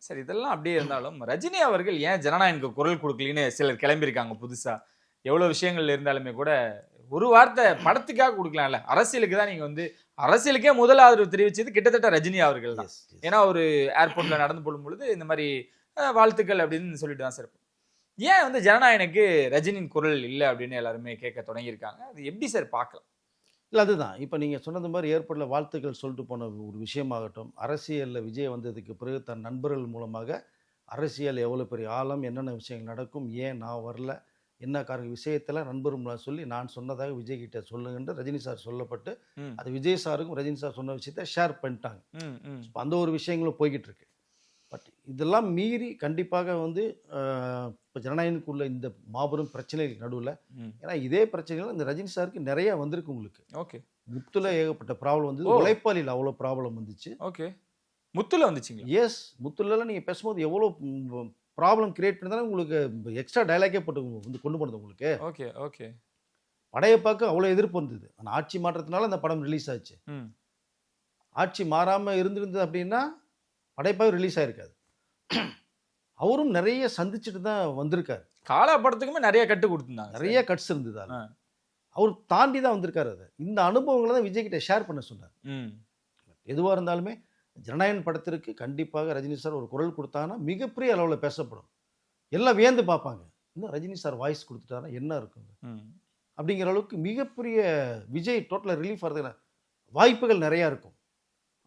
சரி இதெல்லாம் அப்படியே இருந்தாலும், ரஜினி அவர்கள் ஏன் ஜனநாயகனுக்கு குரல் குடுக்கலன்னு சிலர் கிளம்பியிருக்காங்க புதுசா. எவ்வளவு விஷயங்கள் இருந்தாலுமே கூட, ஒரு வார்த்தை படத்துக்காக குடுக்கலாம்ல. அரசியலுக்கு தான் நீங்க வந்து அரசியலுக்கே முதல் ஆதரவு தெரிவிச்சது கிட்டத்தட்ட ரஜினி அவர்கள் தான். Yes yes. ஏன்னா ஒரு ஏர்போர்ட்ல நடந்து போடும்பொழுது, இந்த மாரி வாழ்த்துக்கள் அப்படின்னு சொல்லிட்டு தான் சார். ஏன் வந்து ஜனநாயகனுக்கு ரஜினியின் குரல் இல்ல அப்படின்னு எல்லாருமே கேட்க தொடங்கியிருக்காங்க. அது எப்படி சார் பார்க்கலாம்? இல்ல அதுதான். இப்ப நீங்க சொன்னது மாரி ஏர்போர்ட்ல வாழ்த்துக்கள் சொல்லிட்டு போன ஒரு விஷயமாகட்டும், அரசியல்ல விஜய் வந்ததுக்கு பிறகு தன் நண்பர்கள் மூலமாக அரசியல் எவ்வளோ பெரிய ஆழம், என்னென்ன விஷயங்கள் நடக்கும், ஏன் நான் வரல, என்ன விஷயத்துல நண்பர்கள் சொல்லி நான் சொன்னதாக விஜய் கிட்ட சொல்லுங்கன்னு ரஜினி சார் சொல்லப்பட்டு, ம். அது விஜய் சாருக்கும் ரஜினி சார் சொன்ன விஷயத்த ஷேர் பண்ணிட்டாங்க. ம், ம். இப்ப அந்த ஒரு விஷயங்களும் போய்க்கிட்டு இருக்கு. பட் இதெல்லாம் மீறி கண்டிப்பாக வந்து இப்போ ஜனநாயகனுக்குள்ள இந்த மாபெரும் பிரச்சனைகளுக்கு நடுவுல, ம். ஏன்னா இதே பிரச்சனைகள் இந்த ரஜினி சாருக்கு நெறைய வந்திருக்கு உங்களுக்கு. ஓகே. முத்துல ஏகப்பட்ட ப்ராப்ளம் வந்தது. ஓ! உழைப்பாளில அவ்வளோ ப்ராப்ளம் வந்துச்சு. ஓகே. முத்துல வந்துச்சுங்களா? எஸ். முத்துலலாம் நீங்க பேசும்போது எவ்வளோ ப்ராப்ளம் கிரியேட் பண்ணி தானே உங்களுக்கு எக்ஸ்ட்ரா டயலாக்கே போட்டு வந்து கொண்டு போனது உங்களுக்கு. Okay, okay. படையப்பாக்கு அவ்வளோ எதிர்ப்பு வந்தது. ஆனா ஆட்சி மாற்றத்தினால அந்த படம் ரிலீஸ் ஆச்சு. ம். ஆட்சி மாறாம இருந்திருந்தது அப்படின்னா, படையப்பாவே ரிலீஸ் ஆயிருக்காது. அவரும் நெறைய சந்திச்சுட்டு தான் வந்திருக்காரு. காலா படத்துக்குமே நெறைய கட்டு குடுத்துருந்தாங்க சார். நெறைய கட்ஸ் இருந்தது அதுல. ஆ. அவர் தாண்டி தான் வந்திருக்காரு அத. இந்த அனுபவங்கள தான் விஜய் கிட்ட ஷேர் பண்ண சொன்னார். ம். எதுவா இருந்தாலுமே ஜனநாயகன் படத்திற்கு கண்டிப்பாக ரஜினி சார் ஒரு குரல் குடுத்தாங்கன்னா, மிகப்பெரிய அளவுல பேசப்படும். எல்லாம் வியந்து பார்ப்பாங்க. இன்னும் ரஜினி சார் வாய்ஸ் குடுத்துட்டாருன்னா என்ன இருக்குங்க? ம். அப்படிங்கிற அளவுக்கு மிகப்பெரிய விஜய் டோட்டலா ரிலீஃப் ஆறதுக்கான வாய்ப்புகள் நெறையா இருக்கும்.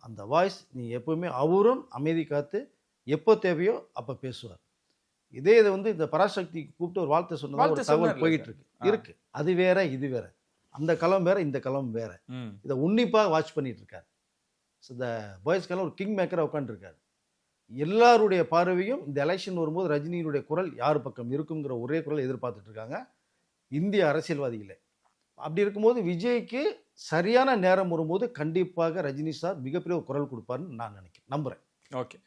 அந்த வாய்ஸ் நீ எப்பவுமே அவரும் அமைதி காத்து, எப்போ தேவையோ அப்ப பேசுவார். இதே இத வந்து இந்த பராசக்தி கூப்பிட்டு ஒரு வாழ்த்து சொன்னதா ஒரு வாழ்த்து தகவல் சொன்னார்ல போயிட்டு சார். இருக்கு. ஆ. இருக்கு. அது வேற, இது வேற. அந்த களம் வேற, இந்த களம் வேற. ம். இத உன்னிப்பா வாட்ச் பண்ணிட்டு இருக்காரு. இந்த பாய்ஸ்க்கெல்லாம் ஒரு கிங் மேக்கரா உட்கார்ந்துருக்காரு. எல்லாருடைய பார்வையும் இந்த எலெக்ஷன் வரும்போது ரஜினியினுடைய குரல் யார் பக்கம் இருக்குங்கிற ஒரே குரல் எதிர்பார்த்துட்டு இருக்காங்க. இந்திய அரசியல்வாதிகளே. அப்படி இருக்கும்போது விஜய்க்கு சரியான நேரம் வரும்போது கண்டிப்பாக ரஜினி சார் மிகப்பெரிய ஒரு குரல் குடுப்பாருன்னு நான் நம்புறேன். ஓகே.